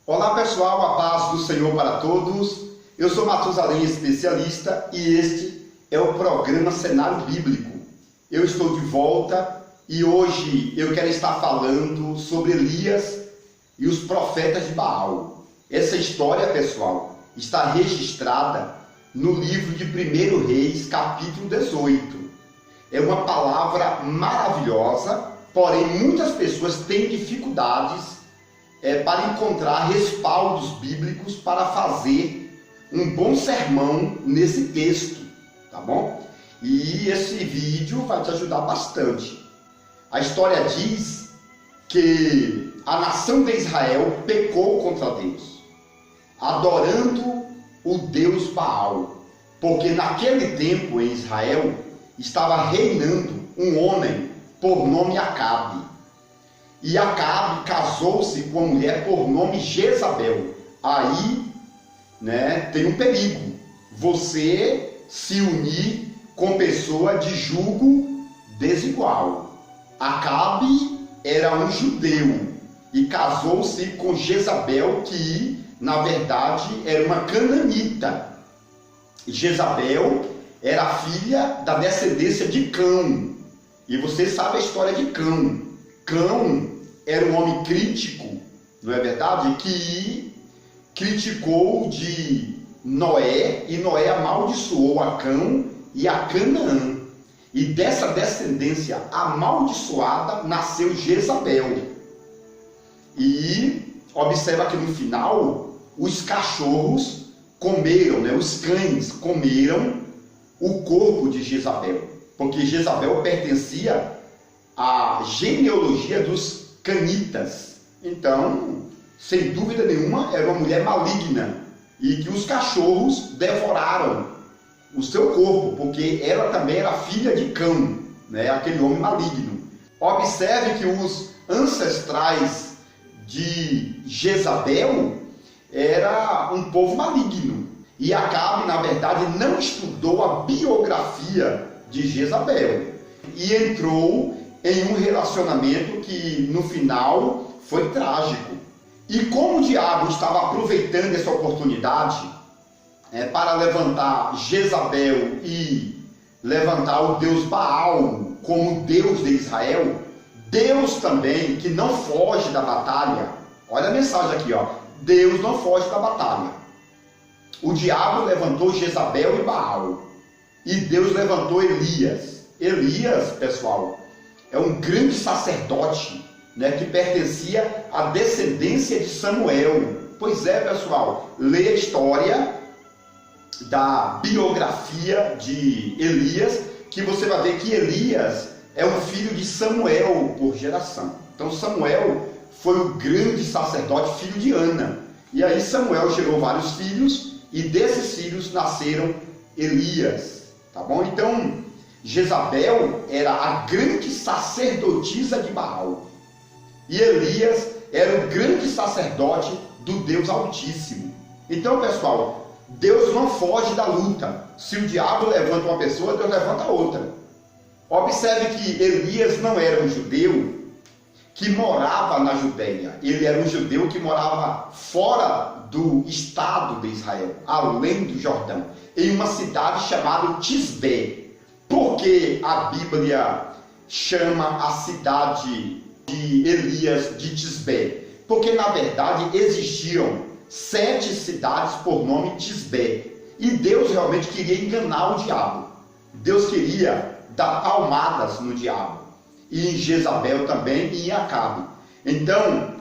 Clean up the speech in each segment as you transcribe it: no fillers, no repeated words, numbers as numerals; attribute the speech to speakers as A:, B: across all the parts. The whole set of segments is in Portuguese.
A: Olá pessoal, a paz do Senhor para todos. Eu sou Matusalém, especialista, e este é o programa Cenário Bíblico. Eu estou de volta e hoje eu quero estar falando sobre Elias e os profetas de Baal. Essa história, pessoal, está registrada no livro de 1 Reis, capítulo 18. É uma palavra maravilhosa, porém muitas pessoas têm dificuldades para encontrar respaldos bíblicos para fazer um bom sermão nesse texto, tá bom? E esse vídeo vai te ajudar bastante. A história diz que a nação de Israel pecou contra Deus, adorando o Deus Baal, porque naquele tempo em Israel estava reinando um homem por nome Acabe. E Acabe casou-se com uma mulher por nome Jezabel. Aí, tem um perigo. Você se unir com pessoa de julgo desigual. Acabe era um judeu e casou-se com Jezabel, que na verdade era uma cananita. Jezabel era filha da descendência de Cão. E você sabe a história de Cão. Cão era um homem crítico, não é verdade? Que criticou de Noé, e Noé amaldiçoou a Cão e a Canaã. E dessa descendência amaldiçoada nasceu Jezabel. E observa que no final os cachorros comeram, os cães comeram o corpo de Jezabel, porque Jezabel pertencia à genealogia dos canitas. Então, sem dúvida nenhuma, era uma mulher maligna e que os cachorros devoraram o seu corpo, porque ela também era filha de Cão, aquele homem maligno. Observe que os ancestrais de Jezabel era um povo maligno. E Acabe, na verdade, não estudou a biografia de Jezabel e entrou em um relacionamento que no final foi trágico. E como o diabo estava aproveitando essa oportunidade para levantar Jezabel e levantar o Deus Baal como Deus de Israel, Deus também, que não foge da batalha, olha a mensagem aqui, Deus não foge da batalha. O diabo levantou Jezabel e Baal, e Deus levantou Elias. Elias, pessoal, é um grande sacerdote, que pertencia à descendência de Samuel. Pois é, pessoal, lê a história da biografia de Elias, que você vai ver que Elias é um filho de Samuel por geração. Então Samuel foi o grande sacerdote, filho de Ana. E aí Samuel gerou vários filhos, e desses filhos nasceram Elias, tá bom? Então Jezabel era a grande sacerdotisa de Baal. E Elias era o grande sacerdote do Deus Altíssimo. Então, pessoal, Deus não foge da luta. Se o diabo levanta uma pessoa, Deus levanta outra. Observe que Elias não era um judeu que morava na Judeia. Ele era um judeu que morava fora do estado de Israel, além do Jordão, em uma cidade chamada Tisbé. Porque a Bíblia chama a cidade de Elias de Tisbé? Porque na verdade existiam 7 cidades por nome Tisbé. E Deus realmente queria enganar o diabo. Deus queria dar palmadas no diabo. E em Jezabel também, e em Acabe. Então,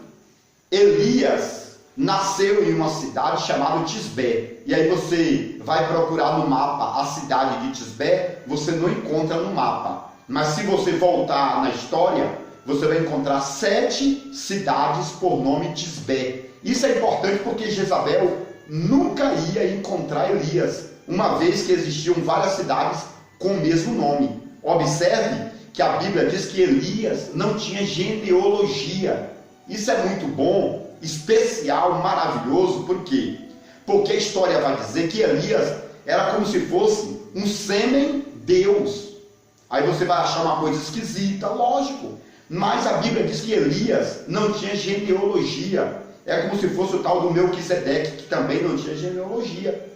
A: Elias nasceu em uma cidade chamada Tisbé. E aí você vai procurar no mapa a cidade de Tisbé, você não encontra no mapa. Mas se você voltar na história, você vai encontrar 7 cidades por nome Tisbé. Isso é importante porque Jezabel nunca ia encontrar Elias, uma vez que existiam várias cidades com o mesmo nome. Observe que a Bíblia diz que Elias não tinha genealogia. Isso é muito bom, especial, maravilhoso. Por quê? Porque a história vai dizer que Elias era como se fosse um sêmen-deus. Aí você vai achar uma coisa esquisita, lógico. Mas a Bíblia diz que Elias não tinha genealogia. É como se fosse o tal do Melquisedeque, que também não tinha genealogia.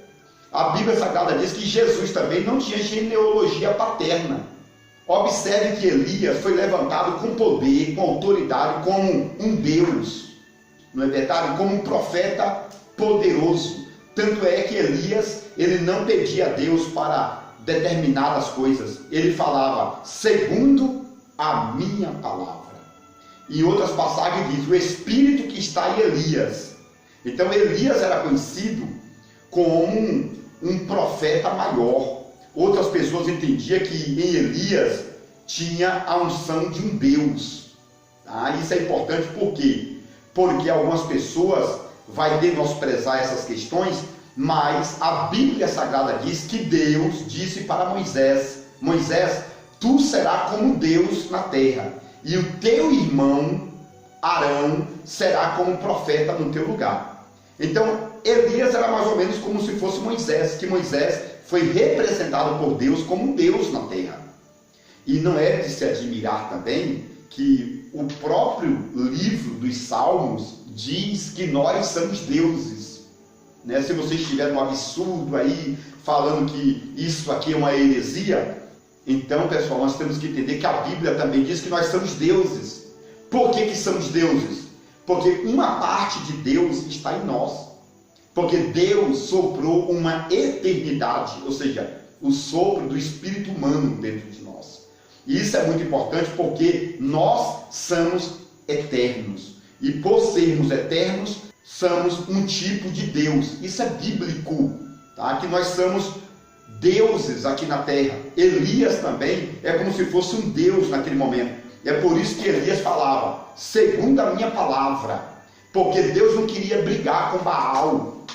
A: A Bíblia Sagrada diz que Jesus também não tinha genealogia paterna. Observe que Elias foi levantado com poder, com autoridade, como um Deus, não é verdade? Como um profeta poderoso. Tanto é que Elias, ele não pedia a Deus para determinadas coisas. Ele falava, segundo a minha palavra. Em outras passagens diz, o Espírito que está em Elias. Então Elias era conhecido como um profeta maior. Outras pessoas entendiam que em Elias tinha a unção de um Deus. Tá? Isso é importante por quê? Porque algumas pessoas vão menosprezar essas questões, mas a Bíblia Sagrada diz que Deus disse para Moisés, Moisés, tu serás como Deus na terra, e o teu irmão Arão será como profeta no teu lugar. Então Elias era mais ou menos como se fosse Moisés, que Moisés foi representado por Deus como Deus na terra. E não é de se admirar também que o próprio livro dos Salmos diz que nós somos deuses. Né? Se você estiver num absurdo aí, falando que isso aqui é uma heresia, então, pessoal, nós temos que entender que a Bíblia também diz que nós somos deuses. Por que somos deuses? Porque uma parte de Deus está em nós. Porque Deus soprou uma eternidade, ou seja, o sopro do espírito humano dentro de nós. E isso é muito importante porque nós somos eternos. E por sermos eternos, somos um tipo de Deus. Isso é bíblico, tá? Que nós somos deuses aqui na terra. Elias também é como se fosse um Deus naquele momento. É por isso que Elias falava, segundo a minha palavra, porque Deus não queria brigar com Baal.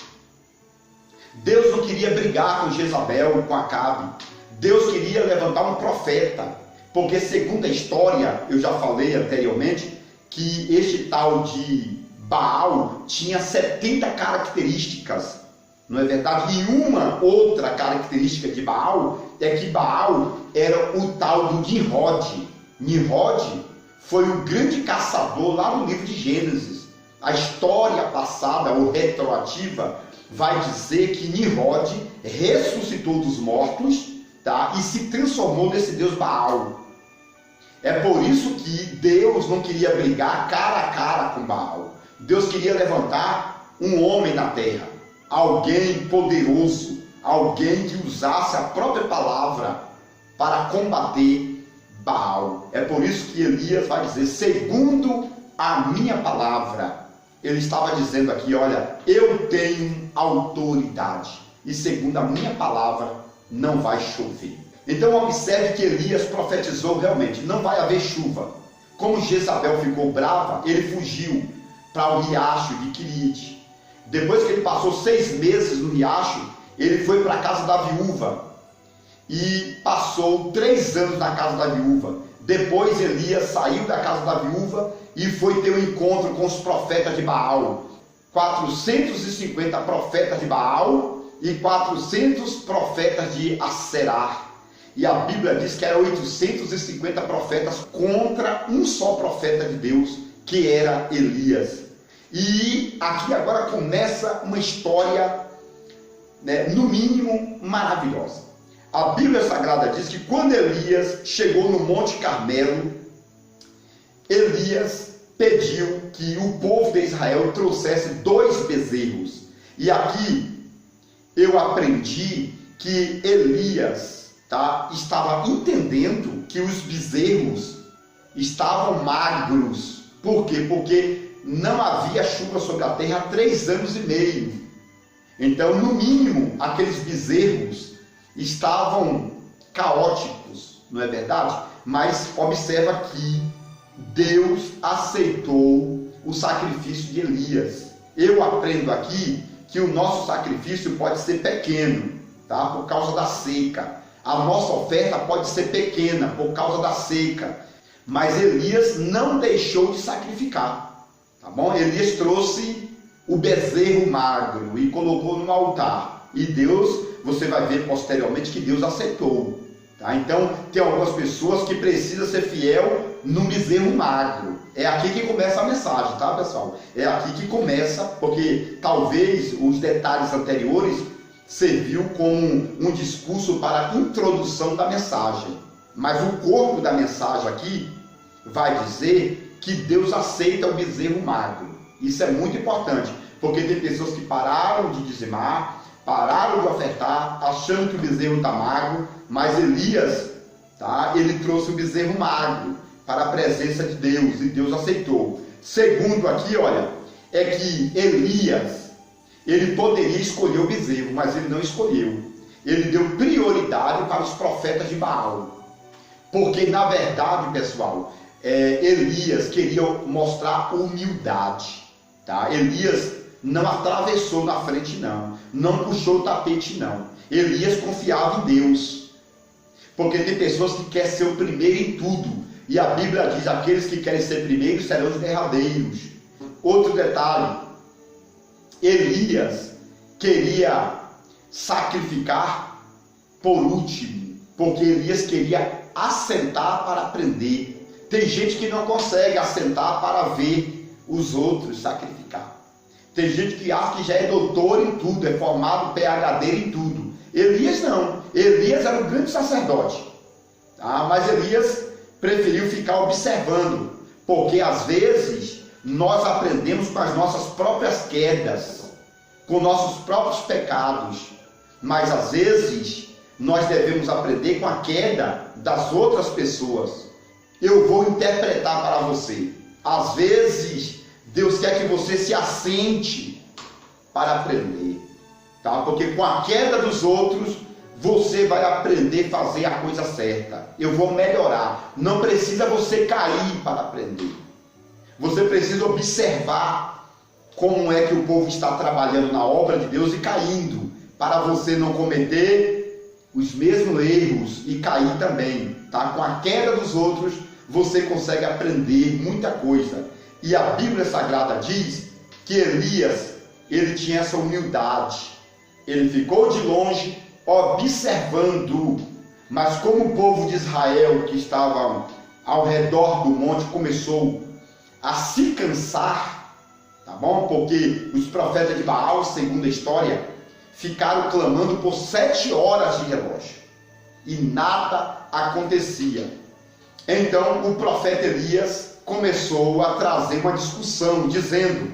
A: Deus não queria brigar com Jezabel, com Acabe. Deus queria levantar um profeta, porque segundo a história, eu já falei anteriormente, que este tal de Baal tinha 70 características, não é verdade? E uma outra característica de Baal é que Baal era o tal do Nimrod. Nimrod foi o grande caçador lá no livro de Gênesis. A história passada ou retroativa vai dizer que Nimrod ressuscitou dos mortos, tá? E se transformou nesse deus Baal. É por isso que Deus não queria brigar cara a cara com Baal. Deus queria levantar um homem na terra, alguém poderoso, alguém que usasse a própria palavra para combater Baal. É por isso que Elias vai dizer, segundo a minha palavra. Ele estava dizendo aqui, olha, eu tenho autoridade e segundo a minha palavra não vai chover. Então observe que Elias profetizou realmente, não vai haver chuva. Como Jezabel ficou brava, ele fugiu para o riacho de Querite. Depois que ele passou 6 meses no riacho, ele foi para a casa da viúva e passou 3 anos na casa da viúva. Depois Elias saiu da casa da viúva e foi ter um encontro com os profetas de Baal. 450 profetas de Baal e 400 profetas de Aserá. E a Bíblia diz que eram 850 profetas contra um só profeta de Deus, que era Elias. E aqui agora começa uma história, né, no mínimo maravilhosa. A Bíblia Sagrada diz que quando Elias chegou no Monte Carmelo, Elias pediu que o povo de Israel trouxesse 2 bezerros. E aqui eu aprendi que Elias, tá, estava entendendo que os bezerros estavam magros. Por quê? Porque não havia chuva sobre a terra há 3 anos e meio. Então, no mínimo, aqueles bezerros estavam caóticos, não é verdade? Mas observa que Deus aceitou o sacrifício de Elias. Eu aprendo aqui que o nosso sacrifício pode ser pequeno, tá? Por causa da seca. A nossa oferta pode ser pequena por causa da seca. Mas Elias não deixou de sacrificar, tá bom? Elias trouxe o bezerro magro e colocou no altar. E Deus, você vai ver posteriormente que Deus aceitou, Tá? Então, tem algumas pessoas que precisam ser fiel no bezerro magro. É aqui que começa a mensagem, tá, pessoal? É aqui que começa, porque talvez os detalhes anteriores serviu como um discurso para a introdução da mensagem. Mas o corpo da mensagem aqui vai dizer que Deus aceita o bezerro magro. Isso é muito importante, porque tem pessoas que pararam de dizimar, pararam de ofertar, achando que o bezerro está magro, mas Elias, tá, ele trouxe o bezerro magro para a presença de Deus, e Deus aceitou. Segundo aqui, olha, é que Elias, ele poderia escolher o bezerro, mas ele não escolheu. Ele deu prioridade para os profetas de Baal. Porque, na verdade, pessoal, Elias queria mostrar humildade. Tá? Elias não atravessou na frente, não puxou o tapete, não. Elias confiava em Deus. Porque tem pessoas que querem ser o primeiro em tudo. E a Bíblia diz, aqueles que querem ser primeiros serão os derradeiros. Outro detalhe, Elias queria sacrificar por último, porque Elias queria assentar para aprender. Tem gente que não consegue assentar para ver os outros sacrificar. Tem gente que acha que já é doutor em tudo, é formado PhD em tudo. Elias não. Elias era um grande sacerdote, tá? Mas Elias preferiu ficar observando, porque às vezes nós aprendemos com as nossas próprias quedas, com nossos próprios pecados, mas às vezes nós devemos aprender com a queda das outras pessoas. Eu vou interpretar para você. Às vezes Deus quer que você se assente para aprender, tá? Porque com a queda dos outros você vai aprender a fazer a coisa certa. Eu vou melhorar. Não precisa você cair para aprender. Você precisa observar como é que o povo está trabalhando na obra de Deus e caindo, para você não cometer os mesmos erros e cair também. Tá? Com a queda dos outros, você consegue aprender muita coisa. E a Bíblia Sagrada diz que Elias, ele tinha essa humildade. Ele ficou de longe, observando, mas como o povo de Israel que estava ao redor do monte começou a se cansar, tá bom? Porque os profetas de Baal, segundo a história, ficaram clamando por 7 horas de relógio e nada acontecia. Então o profeta Elias começou a trazer uma discussão, dizendo: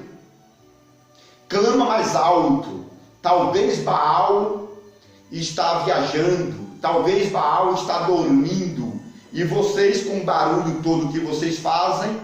A: clama mais alto, talvez Baal está viajando, talvez Baal está dormindo, e vocês, com o barulho todo que vocês fazem,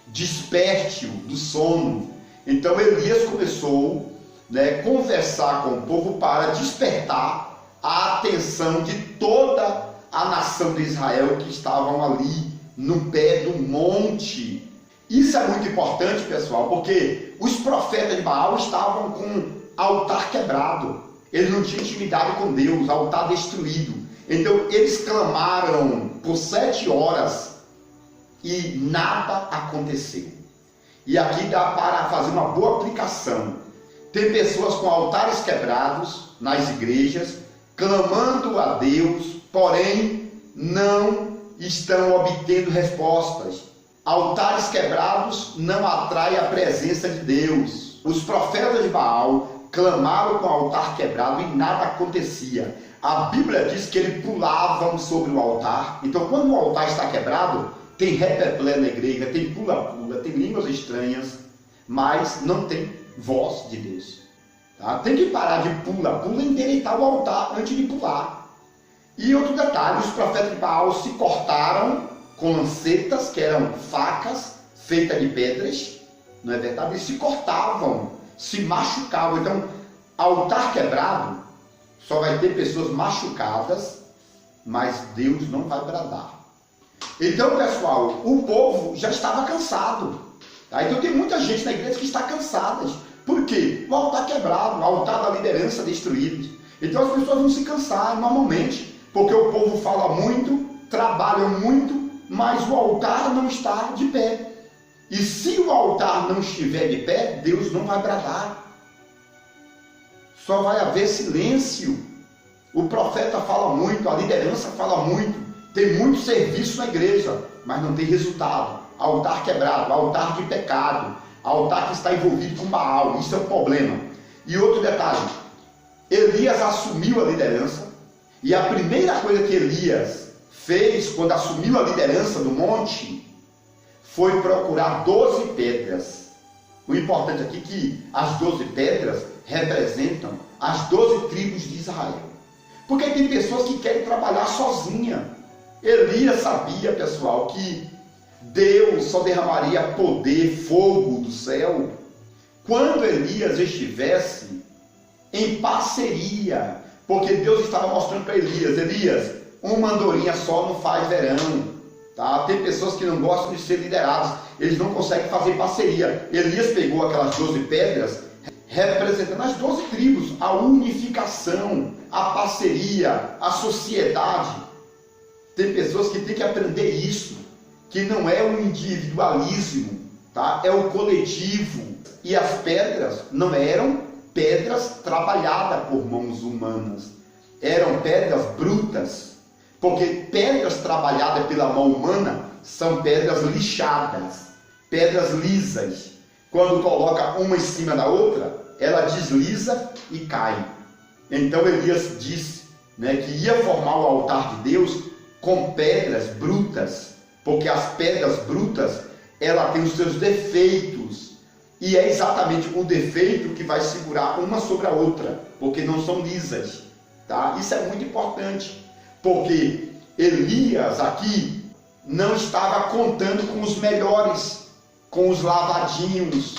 A: desperte-o do sono. Então Elias começou a conversar com o povo para despertar a atenção de toda a nação de Israel que estavam ali no pé do monte. Isso é muito importante, pessoal, porque os profetas de Baal estavam com altar quebrado. Eles não tinham intimidade com Deus, altar destruído. Então eles clamaram por 7 horas e nada aconteceu. E aqui dá para fazer uma boa aplicação. Tem pessoas com altares quebrados nas igrejas, clamando a Deus, porém não estão obtendo respostas. Altares quebrados não atraem a presença de Deus. Os profetas de Baal clamaram com o altar quebrado e nada acontecia. A Bíblia diz que eles pulavam sobre o altar. Então, quando o altar está quebrado, tem repeplé na igreja, tem pula-pula, tem línguas estranhas, mas não tem voz de Deus. Tá? Tem que parar de pula-pula e endireitar o altar antes de pular. E outro detalhe, os profetas de Baal se cortaram com lancetas, que eram facas feitas de pedras, não é verdade? Eles se cortavam, se machucavam. Então, altar quebrado, só vai ter pessoas machucadas, mas Deus não vai bradar. Então, pessoal, o povo já estava cansado. Tá? Então tem muita gente na igreja que está cansada. Por quê? O altar quebrado, o altar da liderança destruído. Então as pessoas vão se cansar normalmente, porque o povo fala muito, trabalha muito, mas o altar não está de pé. E se o altar não estiver de pé, Deus não vai bradar. Só vai haver silêncio. O profeta fala muito, a liderança fala muito, tem muito serviço na igreja, mas não tem resultado. Altar quebrado, altar de pecado, altar que está envolvido com Baal, isso é um problema. E outro detalhe, Elias assumiu a liderança, e a primeira coisa que Elias fez quando assumiu a liderança do monte foi procurar 12 pedras. O importante aqui é que as 12 pedras representam as 12 tribos de Israel. Porque tem pessoas que querem trabalhar sozinha. Elias sabia, pessoal, que Deus só derramaria poder, fogo do céu, quando Elias estivesse em parceria. Porque Deus estava mostrando para Elias, Elias, uma andorinha só não faz verão. Tá? Tem pessoas que não gostam de ser liderados, eles não conseguem fazer parceria. Elias pegou aquelas 12 pedras, representando as 12 tribos, a unificação, a parceria, a sociedade. Tem pessoas que têm que aprender isso, que não é o individualismo, tá? É o coletivo. E as pedras não eram pedras trabalhadas por mãos humanas, eram pedras brutas, porque pedras trabalhadas pela mão humana são pedras lixadas, pedras lisas. Quando coloca uma em cima da outra, ela desliza e cai. Então Elias disse, né, que ia formar o altar de Deus com pedras brutas, porque as pedras brutas, ela tem os seus defeitos, e é exatamente o defeito que vai segurar uma sobre a outra, porque não são lisas, tá? Isso é muito importante, porque Elias aqui não estava contando com os melhores, com os lavadinhos,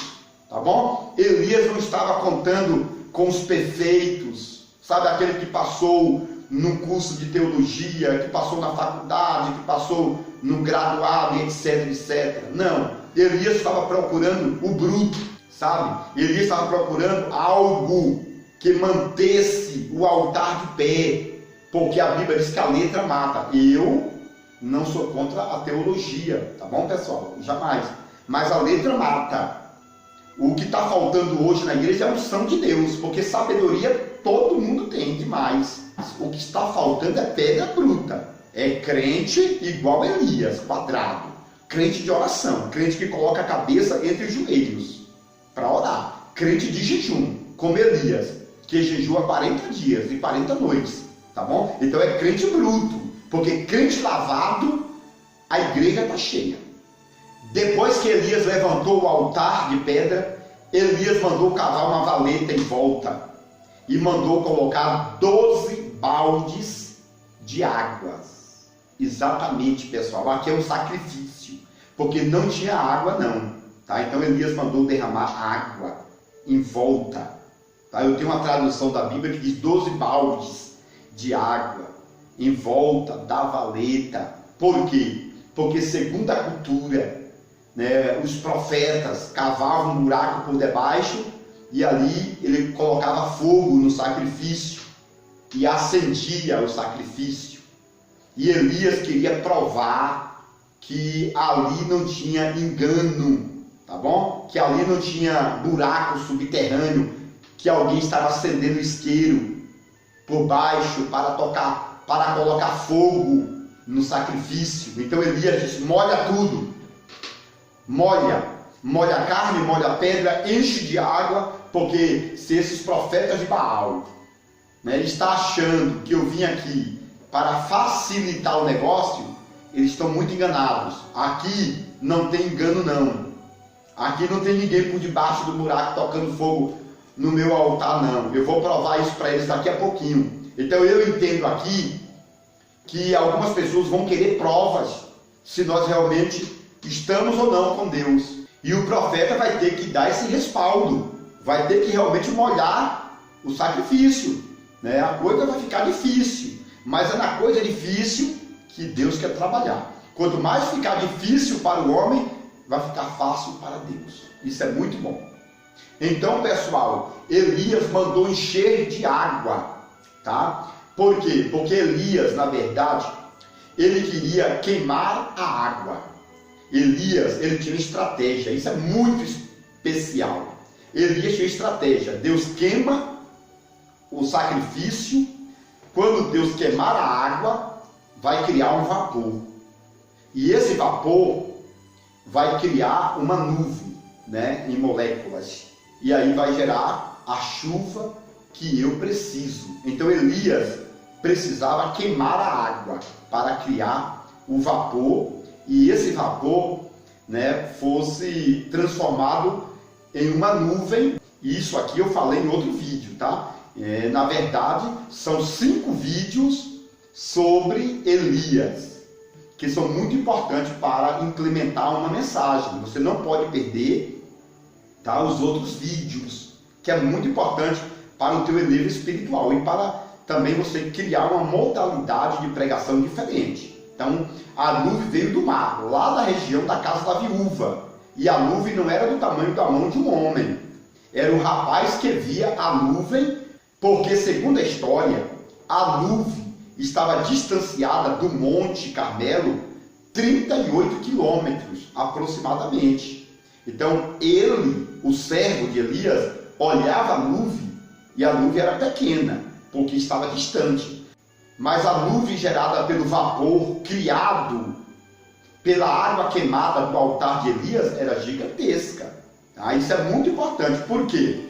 A: tá bom? Elias não estava contando com os perfeitos, sabe, aquele que passou num curso de teologia, que passou na faculdade, que passou no graduado, etc, etc. Não, Elias estava procurando o bruto, sabe? Elias estava procurando algo que mantesse o altar de pé, porque a Bíblia diz que a letra mata. Eu não sou contra a teologia, tá bom, pessoal? Jamais. Mas a letra mata. O que está faltando hoje na igreja é a unção de Deus, porque sabedoria todo mundo tem demais. O que está faltando é pedra bruta. É crente igual Elias, quadrado. Crente de oração, crente que coloca a cabeça entre os joelhos para orar. Crente de jejum, como Elias, que jejua 40 dias e 40 noites. Tá bom? Então é crente bruto, porque crente lavado, a igreja está cheia. Depois que Elias levantou o altar de pedra, Elias mandou cavar uma valeta em volta e mandou colocar 12 baldes de águas. Exatamente, pessoal, aqui é um sacrifício, porque não tinha água não, tá? Então Elias mandou derramar água em volta, tá? Eu tenho uma tradução da Bíblia que diz 12 baldes de água em volta da valeta. Por quê? Porque segundo a cultura, né, os profetas cavavam um buraco por debaixo e ali ele colocava fogo no sacrifício e acendia o sacrifício. E Elias queria provar que ali não tinha engano, tá bom? Que ali não tinha buraco subterrâneo, que alguém estava acendendo isqueiro por baixo para colocar fogo no sacrifício. Então Elias disse: molha tudo, molha a carne, molha a pedra, enche de água, porque se esses profetas de Baal, né, está achando que eu vim aqui para facilitar o negócio, eles estão muito enganados. Aqui não tem engano não, aqui não tem ninguém por debaixo do buraco tocando fogo no meu altar não. Eu vou provar isso para eles daqui a pouquinho. Então eu entendo aqui que algumas pessoas vão querer provas se nós realmente estamos ou não com Deus. E o profeta vai ter que dar esse respaldo, vai ter que realmente molhar o sacrifício, né? A coisa vai ficar difícil, mas é na coisa difícil que Deus quer trabalhar. Quanto mais ficar difícil para o homem, vai ficar fácil para Deus. Isso é muito bom. Então, pessoal, Elias mandou encher de água, tá? Por quê? Porque Elias, na verdade, ele queria queimar a água. Elias, ele tinha estratégia. Isso é muito especial. Elias tinha estratégia. Deus queima o sacrifício quando Deus queimar a água, vai criar um vapor. E esse vapor vai criar uma nuvem, né, em moléculas. E aí vai gerar a chuva que eu preciso. Então Elias precisava queimar a água para criar o vapor, e esse vapor, né, fosse transformado em uma nuvem. E isso aqui eu falei em outro vídeo, tá? Na verdade, são 5 vídeos sobre Elias, que são muito importantes para implementar uma mensagem. Você não pode perder, tá, os outros vídeos, que é muito importante para o teu elevo espiritual e para também você criar uma modalidade de pregação diferente. Então, a nuvem veio do mar, lá da região da casa da viúva. E a nuvem não era do tamanho da mão de um homem. Era o rapaz que via a nuvem, porque, segundo a história, a nuvem estava distanciada do Monte Carmelo 38 quilômetros, aproximadamente. Então, ele, o servo de Elias, olhava a nuvem, e a nuvem era pequena, porque estava distante. Mas a nuvem gerada pelo vapor criado pela água queimada do altar de Elias era gigantesca. Tá? Isso é muito importante. Por quê?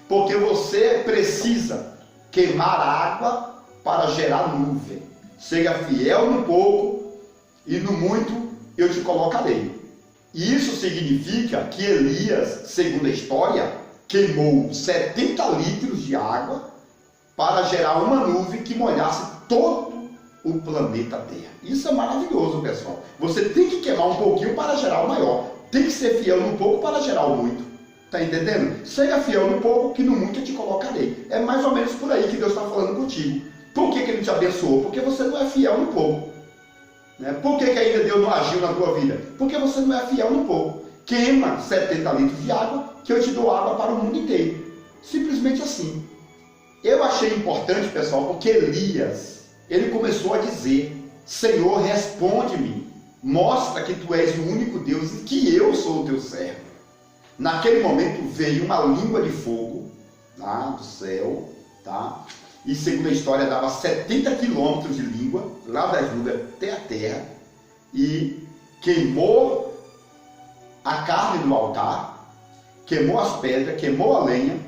A: Porque você precisa queimar água para gerar nuvem. Seja fiel no pouco e no muito eu te colocarei. E isso significa que Elias, segundo a história, queimou 70 litros de água para gerar uma nuvem que molhasse todo o planeta Terra. Isso é maravilhoso, pessoal. Você tem que queimar um pouquinho para gerar o maior. Tem que ser fiel no pouco para gerar o muito. Está entendendo? Seja fiel no pouco, que no muito eu te colocarei. É mais ou menos por aí que Deus está falando contigo. Por que Ele te abençoou? Porque você não é fiel no pouco. Né? Por que ainda Deus não agiu na tua vida? Porque você não é fiel no pouco. Queima 70 litros de água, que eu te dou água para o mundo inteiro. Simplesmente assim. Eu achei importante, pessoal, porque Elias, ele começou a dizer: Senhor, responde-me, mostra que tu és o único Deus e que eu sou o teu servo. Naquele momento veio uma língua de fogo lá do céu, tá? E segundo a história dava 70 quilômetros de língua, lá das nuvens até a terra, e queimou a carne do altar, queimou as pedras, queimou a lenha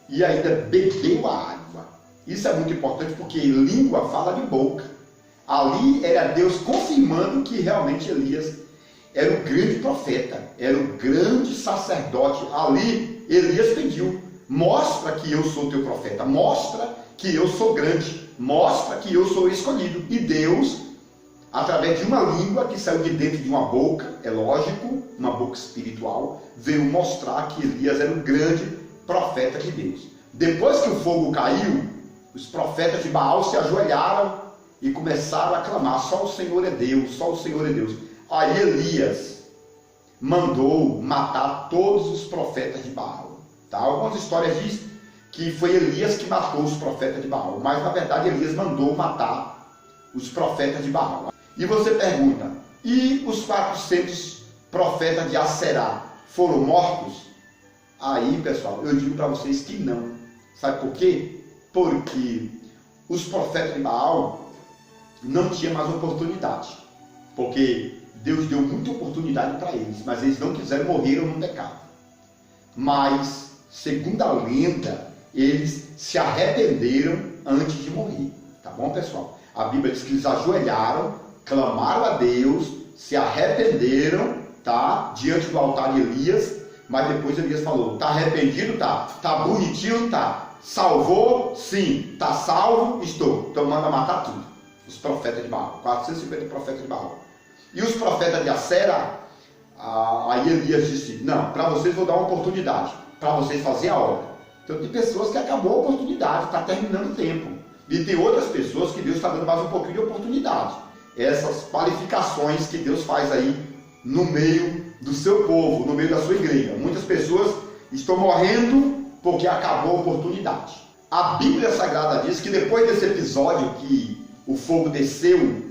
A: e ainda bebeu a água. Isso é muito importante porque língua fala de boca. Ali era Deus confirmando que realmente Elias era o grande profeta, era o grande sacerdote. Ali Elias pediu: mostra que eu sou teu profeta, mostra que eu sou grande, mostra que eu sou escolhido. E Deus, através de uma língua que saiu de dentro de uma boca, é lógico, uma boca espiritual, veio mostrar que Elias era o grande profeta de Deus. Depois que o fogo caiu, os profetas de Baal se ajoelharam e começaram a clamar: só o Senhor é Deus, só o Senhor é Deus. Aí Elias mandou matar todos os profetas de Baal. Tá? Algumas histórias dizem que foi Elias que matou os profetas de Baal, mas na verdade Elias mandou matar os profetas de Baal. E você pergunta: e os 400 profetas de Aserá foram mortos? Aí, pessoal, eu digo para vocês que não. Sabe por quê? Porque os profetas de Baal não tinham mais oportunidade. Porque Deus deu muita oportunidade para eles, mas eles não quiseram, morreram no pecado. Mas, segundo a lenda, eles se arrependeram antes de morrer. Tá bom, pessoal? A Bíblia diz que eles ajoelharam, clamaram a Deus, se arrependeram, tá? Diante do altar de Elias, mas depois Elias falou: tá arrependido? Tá. Tá bonitinho? Tá. Salvou? Sim. Tá salvo? Estou. Então manda matar tudo. Os profetas de Baal. 450 profetas de Baal. E os profetas de Acera, aí Elias disse: não, para vocês vou dar uma oportunidade, para vocês fazerem a obra. Então tem pessoas que acabou a oportunidade, está terminando o tempo. E tem outras pessoas que Deus está dando mais um pouquinho de oportunidade. Essas qualificações que Deus faz aí no meio do seu povo, no meio da sua igreja. Muitas pessoas estão morrendo porque acabou a oportunidade. A Bíblia Sagrada diz que depois desse episódio que o fogo desceu,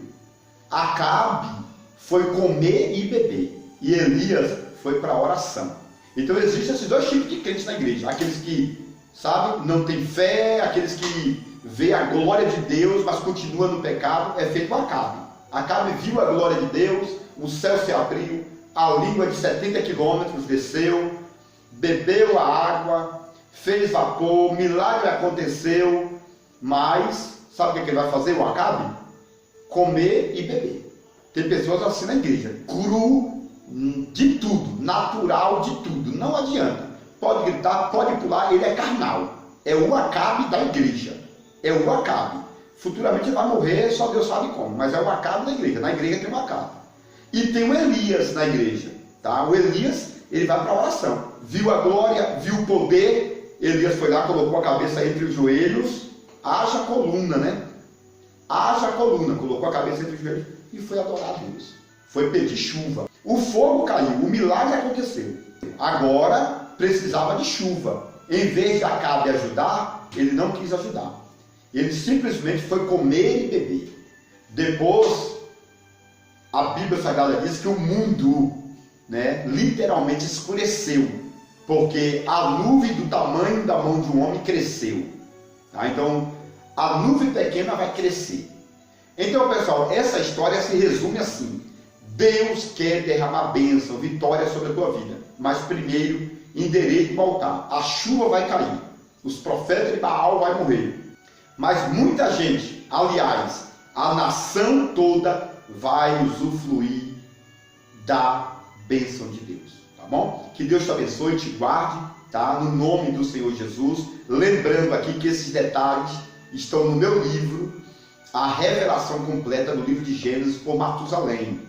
A: Acabe foi comer e beber, e Elias foi para a oração. Então existem esses dois tipos de crentes na igreja: aqueles que, sabe, não têm fé, aqueles que vê a glória de Deus, mas continua no pecado, é feito Acabe. Acabe viu a glória de Deus, o céu se abriu, a língua de 70 quilômetros desceu, bebeu a água, fez vapor, milagre aconteceu, mas sabe o que ele vai fazer, o Acabe? Comer e beber. Tem pessoas assim na igreja, cru de tudo, natural de tudo, não adianta. Pode gritar, pode pular, ele é carnal. É o Acabe da igreja. É o Acabe. Futuramente ele vai morrer, só Deus sabe como, mas é o Acabe da igreja. Na igreja tem o Acabe. E tem o Elias na igreja. Tá? O Elias, ele vai para a oração. Viu a glória, viu o poder. Elias foi lá, colocou a cabeça entre os joelhos. Haja coluna, né? Haja coluna. Colocou a cabeça entre os joelhos e foi adorar a Deus. Foi pedir chuva. O fogo caiu, o milagre aconteceu. Agora precisava de chuva. Em vez de Acabe ajudar, ele não quis ajudar. Ele simplesmente foi comer e beber. Depois, a Bíblia Sagrada diz que o mundo, né, literalmente escureceu, porque a nuvem do tamanho da mão de um homem cresceu. Tá? Então, a nuvem pequena vai crescer. Então, pessoal, essa história se resume assim: Deus quer derramar bênção, vitória sobre a tua vida, mas primeiro endereça o altar. A chuva vai cair, os profetas de Baal vão morrer, mas muita gente, aliás, a nação toda vai usufruir da bênção de Deus, tá bom? Que Deus te abençoe e te guarde, tá? No nome do Senhor Jesus. Lembrando aqui que esses detalhes estão no meu livro, A Revelação Completa do livro de Gênesis por Matusalém.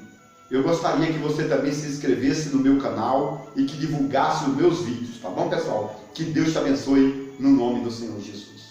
A: Eu gostaria que você também se inscrevesse no meu canal e que divulgasse os meus vídeos, tá bom, pessoal? Que Deus te abençoe no nome do Senhor Jesus.